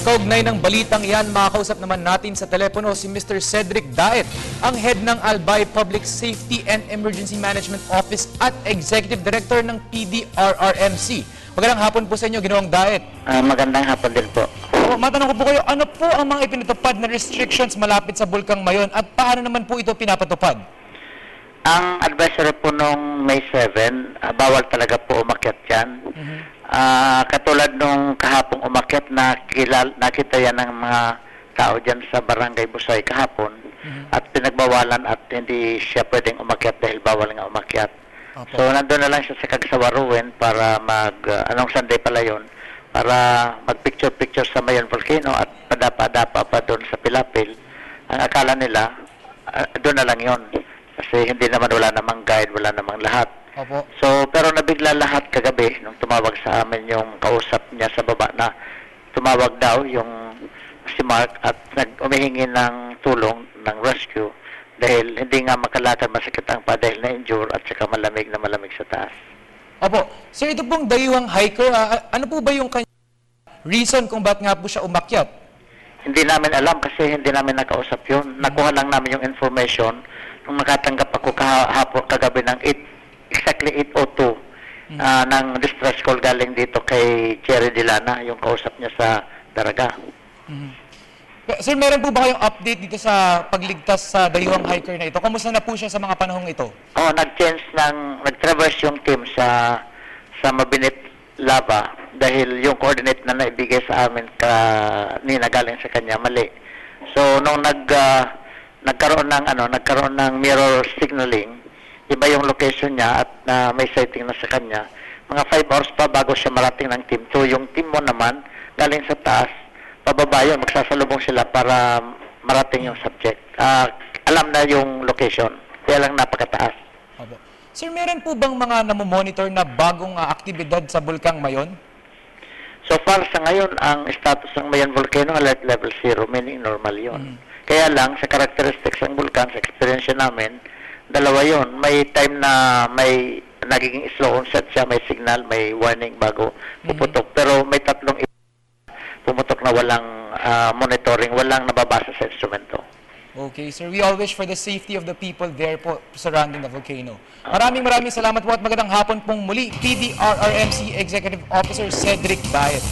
Kaugnay ng balitang iyan, makakausap naman natin sa telepono si Mr. Cedric Daet, ang head ng Albay Public Safety and Emergency Management Office at Executive Director ng PDRRMC. Magandang hapon po sa inyo, Ginoong Daet. Magandang hapon din po. Matanong ko po kayo, ano po ang mga ipinatupad na restrictions malapit sa Bulkang Mayon at paano naman po ito pinapatupad? Ang advisory po nung May 7, bawal talaga po umakyat yan. Katulad nung kahapong umakyat, nakita yan ng mga tao dyan sa Barangay Busay kahapon at pinagbawalan at hindi siya pwedeng umakyat dahil bawal nga umakyat. So nandun na lang siya sa Cagsawaruin para anong Sunday pala yun, para mag-picture-picture sa Mayon Volcano at padapa-dapa pa doon sa Pilapil. Ang akala nila, doon na lang yun. Kasi hindi naman, wala namang guide, wala namang lahat. Opo. So, pero nabigla lahat kagabi nung tumawag sa amin yung kausap niya sa baba na tumawag daw yung si Mark at umihingi ng tulong ng rescue dahil hindi nga makalakad, masakit ang pa dahil na-injure at saka malamig na malamig sa taas. Opo. Sir, ito pong dayuhang hiker, ano po ba yung reason kung bakit nga po siya umakyat? Hindi namin alam kasi hindi namin nakausap yun. Nakuha lang namin yung information nung nakatanggap ako kagabi ng exactly 8:02 ng distress call galing dito kay Jerry Dilana, yung kausap niya sa Daraga. Sir, meron po ba kayong update dito sa pagligtas sa dayuhang hiker na ito? Kamusta na po siya sa mga panahong ito? Nag-traverse yung team sa Mabinit Lava dahil yung coordinate na naibigay sa amin kanina galing sa kanya mali. So nung nagkaroon ng mirror signaling, iba yung location niya at may sighting na sa kanya. Mga 5 hours pa bago siya marating ng team 2. Yung team mo naman galing sa taas, pababa yun, magsasalubong sila para marating yung subject. Alam na yung location, kaya lang napakataas. Opo. Sir, meron po bang mga namomonitor na bagong aktibidad sa Bulkang Mayon? So far sa ngayon, ang status ng Mayon Volcano, alert level 0, meaning normal yun. Kaya lang, sa characteristics ng vulkan, sa experience namin, dalawa yun. May time na may nagiging slow onset siya, may signal, may warning bago puputok. Pero may tatlong pumutok na walang monitoring, walang nababasa sa instrumento. Okay, sir. We all wish for the safety of the people there po surrounding the volcano. Maraming salamat po at magandang hapon pong muli, PDRRMC Executive Officer Cedric Daet.